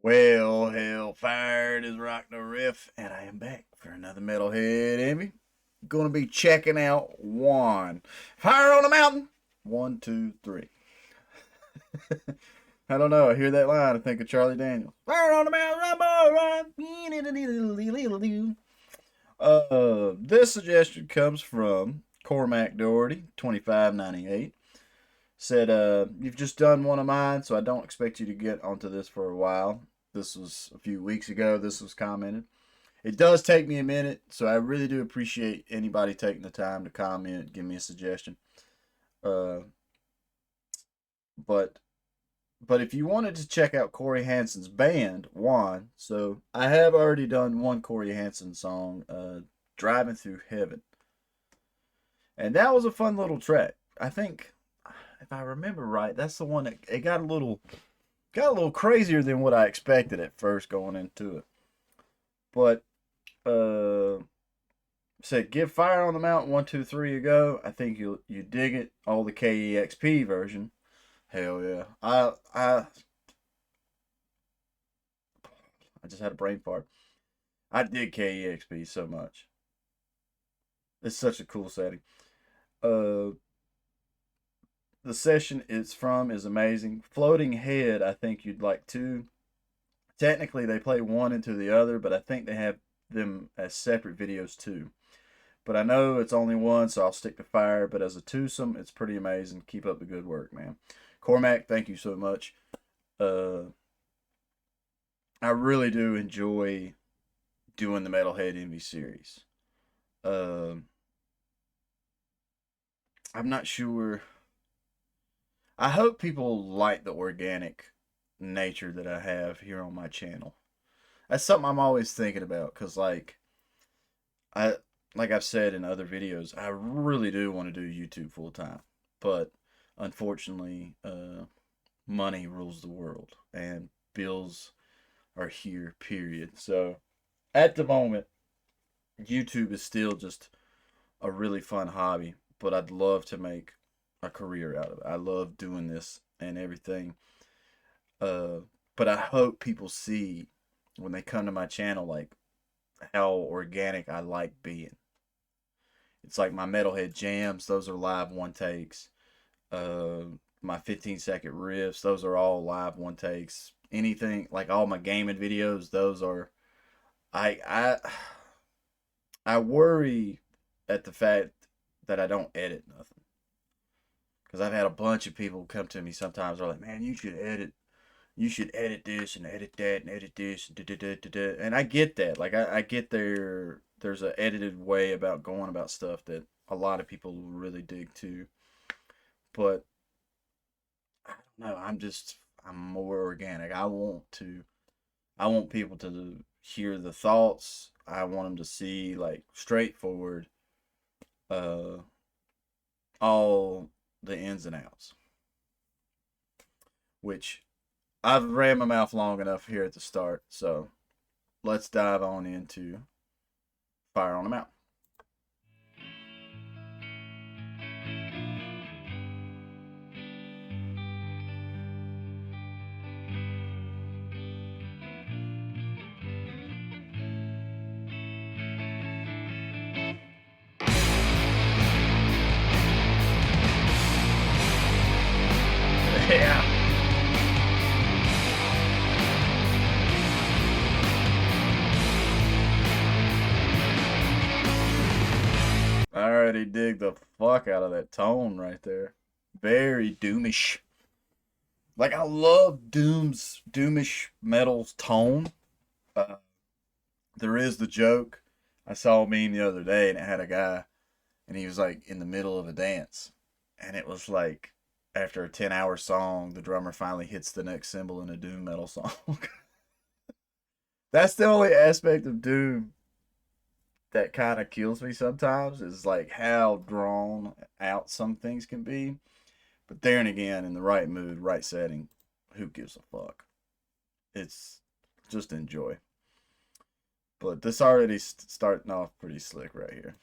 Well, hell, fired is Rock the Riff, and I am back for another Metalhead Envy. Gonna be checking out one. Fire on the mountain. One, two, three. I don't know. I hear that line. I think of Charlie Daniels. Fire on the mountain, run, boy, run. This suggestion comes from Cormac Doherty, 2598. Said, you've just done one of mine, so I don't expect you to get onto this for a while. This was a few weeks ago. This was commented. It does take me a minute, so I really do appreciate anybody taking the time to comment, give me a suggestion. Uh, but if you wanted to check out Corey Hansen's band, Juan, so I have already done one Corey Hansen song, Driving Through Heaven. And that was a fun little track. I think, if I remember right, that's the one that it got a little crazier than what I expected at first going into it. But said give Fire on the Mountain 1, 2, 3 a go. I think you dig it. All the KEXP version. Hell yeah. I just had a brain fart. I dig KEXP so much. It's such a cool setting. The session it's from is amazing. Floating Head, I think you'd like too. Technically, they play one into the other, but I think they have them as separate videos too. But I know it's only one, so I'll stick to Fire. But as a twosome, it's pretty amazing. Keep up the good work, man. Cormac, thank you so much. I really do enjoy doing the Metalhead Envy series. I'm not sure. I hope people like the organic nature that I have here on my channel. That's something I'm always thinking about, because like I've said in other videos, I really do want to do YouTube full time, but unfortunately, money rules the world and bills are here, period. So at the moment, YouTube is still just a really fun hobby, but I'd love to make a career out of it. I love doing this and everything. But I hope people see when they come to my channel, like, how organic I like being. It's like my Metalhead jams, those are live one takes. My 15-second riffs, those are all live one takes. Anything, like all my gaming videos, those are, I worry at the fact that I don't edit nothing. Because I've had a bunch of people come to me sometimes, are like, man, you should edit this and edit that and edit this and da da da da. And I get that. Like I get there's an edited way about going about stuff that a lot of people really dig too. But I don't know. I'm more organic. I want people to hear the thoughts. I want them to see like straightforward all the ins and outs. Which I've ran my mouth long enough here at the start, so let's dive on into Fire on the Mountain. Yeah. I already dig the fuck out of that tone right there. Very doomish. Like I love Doom's doomish metal's tone. Uh, there is the joke. I saw a meme the other day and it had a guy and he was like in the middle of a dance. And it was like after a 10-hour song, the drummer finally hits the next cymbal in a doom metal song. That's the only aspect of doom that kind of kills me sometimes, is like how drawn out some things can be. But then again, in the right mood, right setting, who gives a fuck? It's just enjoy. But this already starting off pretty slick right here.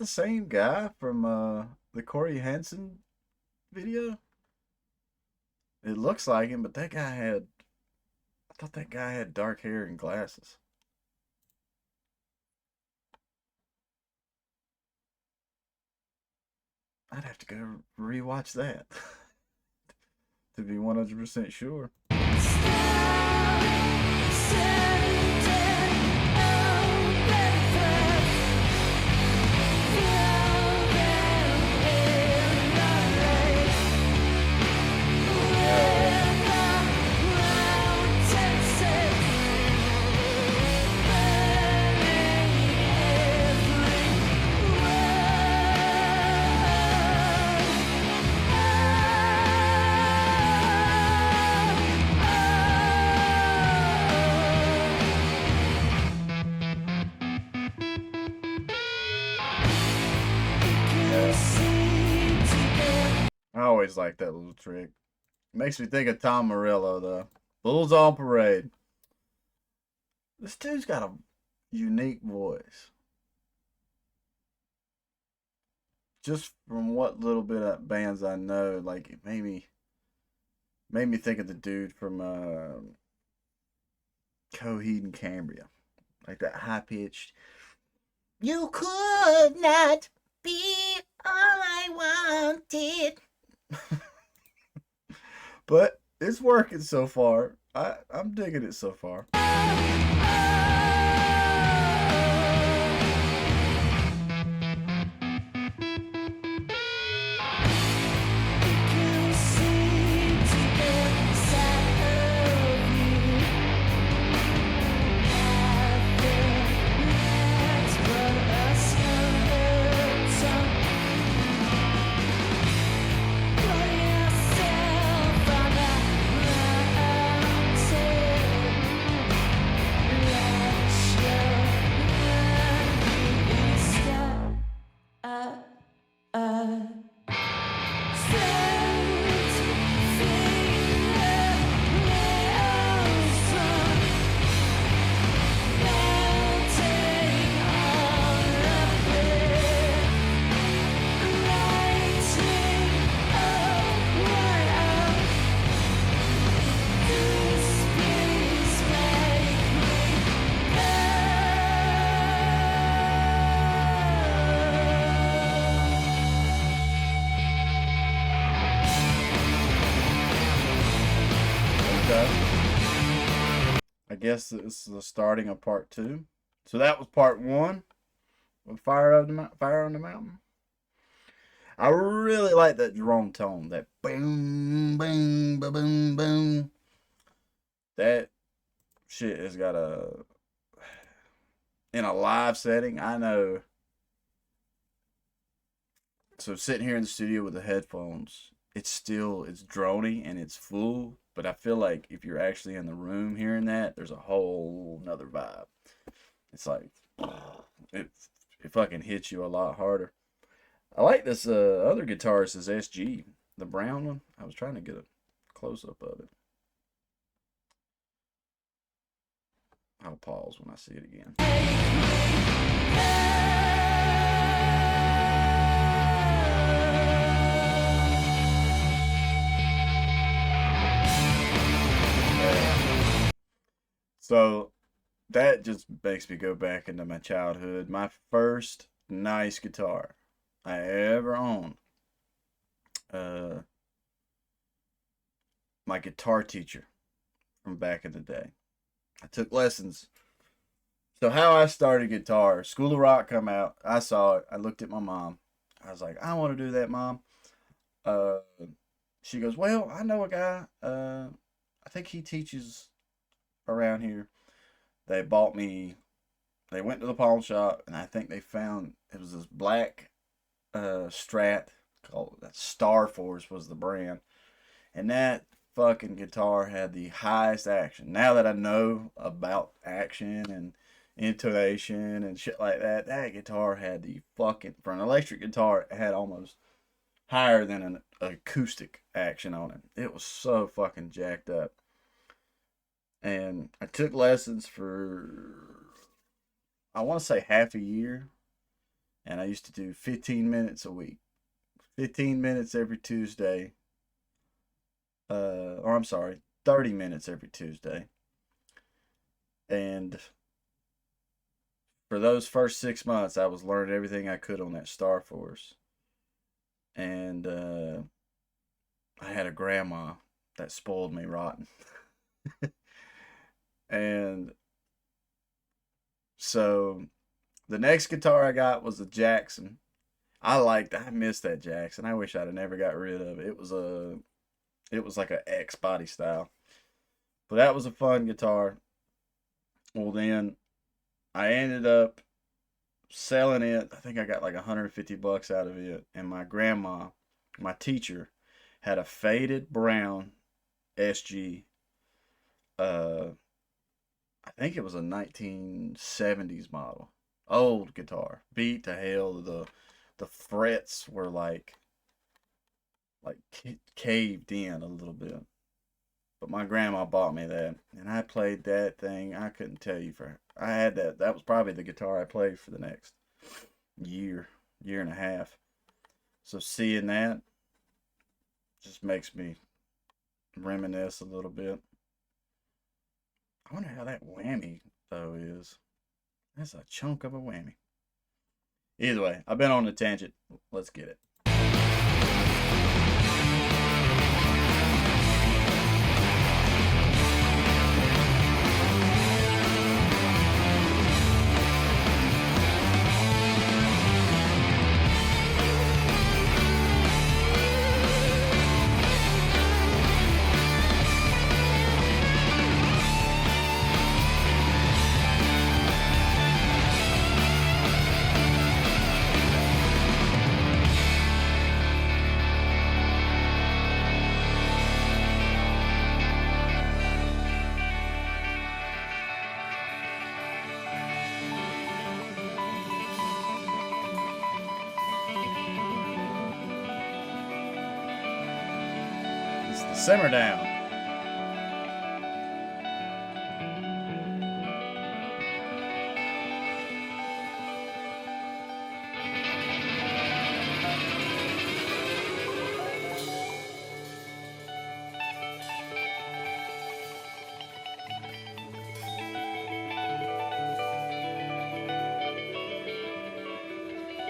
same guy from the Corey Hansen video? It looks like him, but that guy had. I thought that guy had dark hair and glasses. I'd have to go rewatch that to be 100% sure. I always like that little trick. Makes me think of Tom Morello, though. Bulls on Parade. This dude's got a unique voice. Just from what little bit of bands I know, like it made me think of the dude from Coheed and Cambria, like that high pitched. You could not be all I wanted. But it's working so far. I'm digging it so far. I guess this is the starting of part two. So that was part one with Fire on the Mountain. I really like that drone tone, that boom, boom, boom, boom, boom. That shit has got a in a live setting. I know. So sitting here in the studio with the headphones, it's drony and it's full, but I feel like if you're actually in the room hearing that, there's a whole nother vibe. It's like it it fucking hits you a lot harder. I like this other guitarist, is SG, the brown one. I was trying to get a close up of it. I'll pause when I see it again. So that just makes me go back into my childhood. My first nice guitar I ever owned. Uh, my guitar teacher from back in the day. I took lessons. So how I started guitar, School of Rock come out. I saw it. I looked at my mom. I was like, I want to do that, Mom. Uh, she goes, well, I know a guy. I think he teaches around here. They bought me. They went to the pawn shop, and I think they found it was this black Strat called that Star Force was the brand, and that fucking guitar had the highest action. Now that I know about action and intonation and shit like that, that guitar had the fucking for an electric guitar, it had almost higher than an acoustic action on it. It was so fucking jacked up. And I took lessons for I want to say half a year, and I used to do 15 minutes a week, 15 minutes every Tuesday. Or I'm sorry, 30 minutes every Tuesday. And for those first 6 months, I was learning everything I could on that Star Force. And I had a grandma that spoiled me rotten. And so the next guitar I got was a Jackson. I missed that Jackson. I wish I'd have never got rid of it. It was like a X body style. But that was a fun guitar. Well, then I ended up selling it. I think I got like $150 out of it. And my grandma, my teacher, had a faded brown SG. I think it was a 1970s model. Old guitar. Beat to hell. The frets were like caved in a little bit. But my grandma bought me that, and I played that thing. I couldn't tell you I had that. That was probably the guitar I played for the next year and a half. So seeing that just makes me reminisce a little bit. I wonder how that whammy though is. That's a chunk of a whammy. Either way, I've been on a tangent. Let's get it. It's the Simmer Down.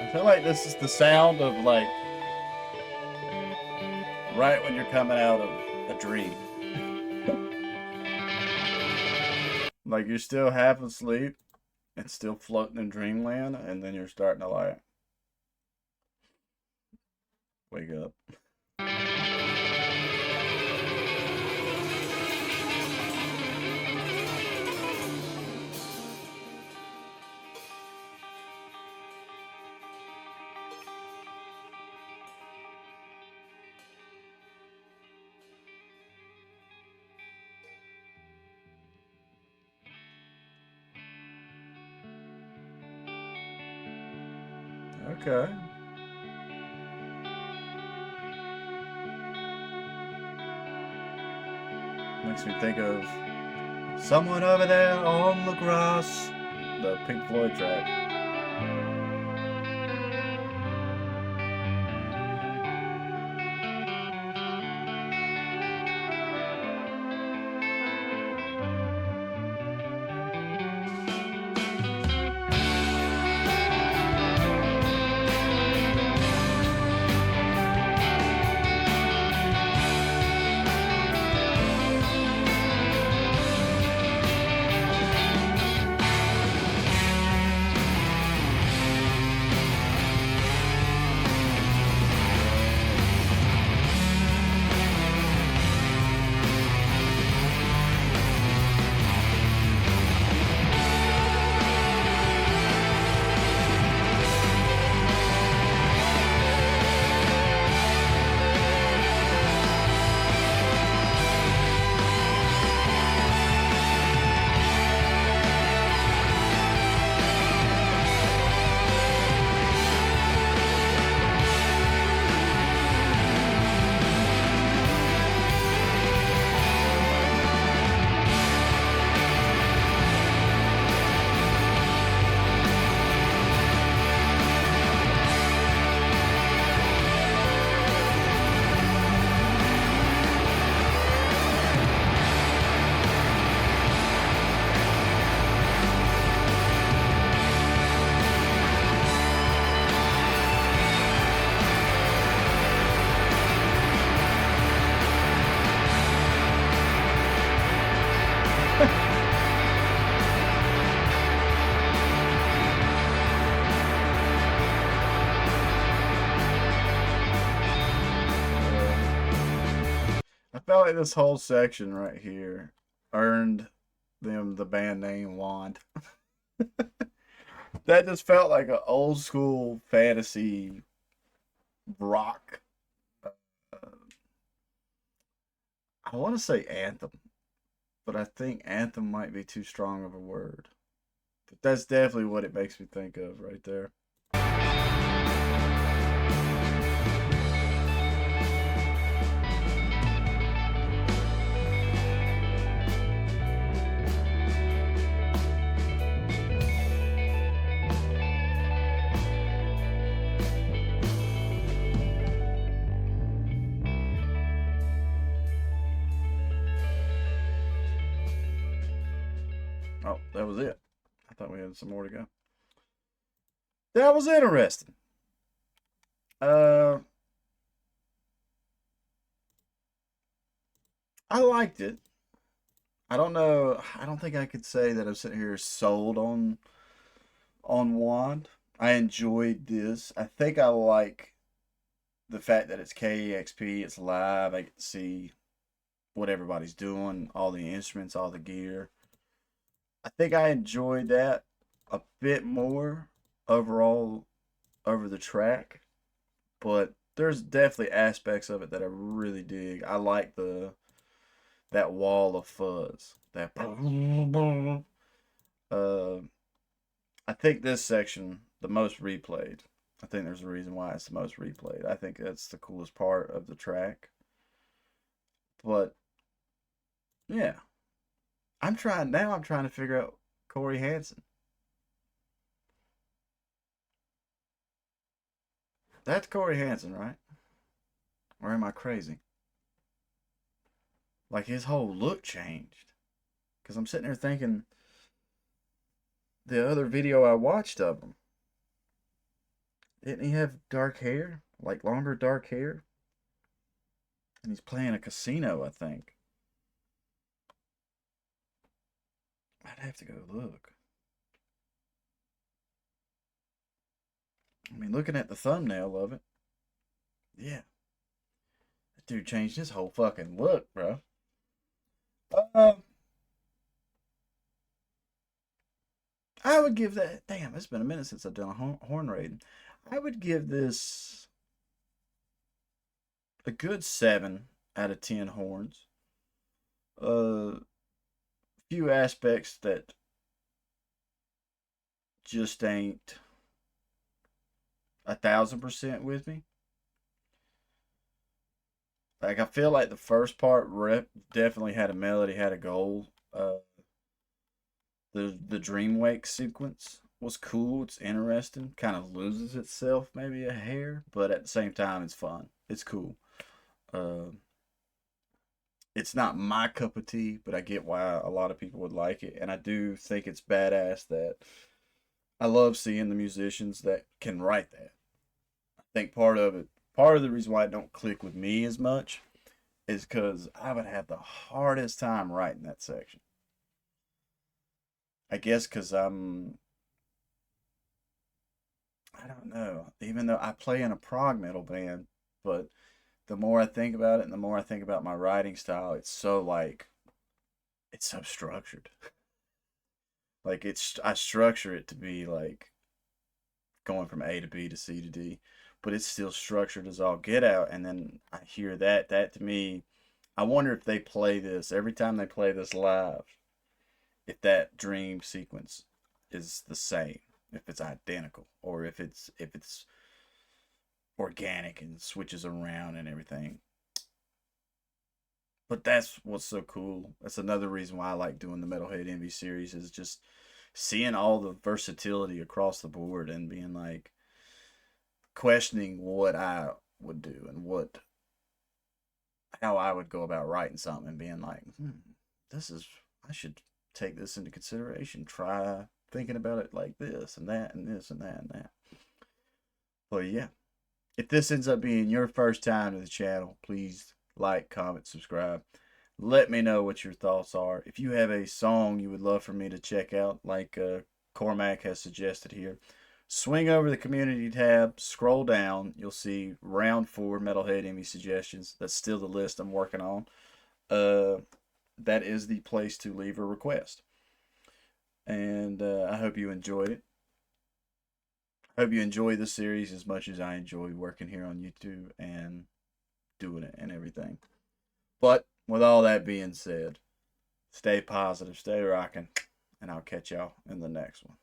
I feel like this is the sound of like right when you're coming out of a dream. Like you're still half asleep and still floating in dreamland, and then you're starting to like wake up. Okay. Makes me think of Someone Over There on the Grass, the Pink Floyd track. felt like this whole section right here earned them the band name Wand. That just felt like an old school fantasy rock. Uh, I want to say anthem, but I think anthem might be too strong of a word. But that's definitely what it makes me think of right there. Oh, that was it. I thought we had some more to go. That was interesting. Uh, I liked it. I don't know. I don't think I could say that I'm sitting here sold on Wand. I enjoyed this. I think I like the fact that it's KEXP, it's live. I get to see what everybody's doing, all the instruments, all the gear. I think I enjoyed that a bit more overall over the track, but there's definitely aspects of it that I really dig. I like the that wall of fuzz. That uh I think this section the most replayed. I think there's a reason why it's the most replayed. I think that's the coolest part of the track. But yeah, I'm trying to figure out Corey Hansen. That's Corey Hansen, right? Or am I crazy? Like his whole look changed. Cause I'm sitting there thinking the other video I watched of him, didn't he have dark hair? Like longer dark hair? And he's playing a casino, I think. I'd have to go look. I mean, looking at the thumbnail of it, yeah, that dude changed his whole fucking look, bro. Um, I would give that. Damn, it's been a minute since I've done a horn raid. I would give this a good 7 out of 10 horns. A few aspects that just ain't 1,000% with me. Like I feel like the first part definitely had a melody, had a goal. The Dreamwake sequence was cool. It's interesting. Kind of loses itself maybe a hair, but at the same time, it's fun. It's cool. Uh, it's not my cup of tea, but I get why a lot of people would like it, and I do think it's badass that I love seeing the musicians that can write that. I think part of the reason why it don't click with me as much is because I would have the hardest time writing that section. I guess because I don't know. Even though I play in a prog metal band, but the more I think about it and the more I think about my writing style, it's so structured. Like I structure it to be like going from A to B to C to D, but it's still structured as all get out. And then I hear that. That to me, I wonder if they play this every time they play this live, if that dream sequence is the same, if it's identical, or if it's organic and switches around and everything. But that's what's so cool. That's another reason why I like doing the Metalhead Envy series is just seeing all the versatility across the board and being like questioning what I would do and what how I would go about writing something and being like, this is I should take this into consideration. Try thinking about it like this and that and this and that and that. But yeah, if this ends up being your first time to the channel, please like, comment, subscribe. Let me know what your thoughts are. If you have a song you would love for me to check out, like Cormac has suggested here, swing over the community tab, scroll down. You'll see round 4 Metalhead Emmy suggestions. That's still the list I'm working on. that is the place to leave a request. And I hope you enjoyed it. I hope you enjoy the series as much as I enjoy working here on YouTube and doing it and everything. But with all that being said, stay positive, stay rocking, and I'll catch y'all in the next one.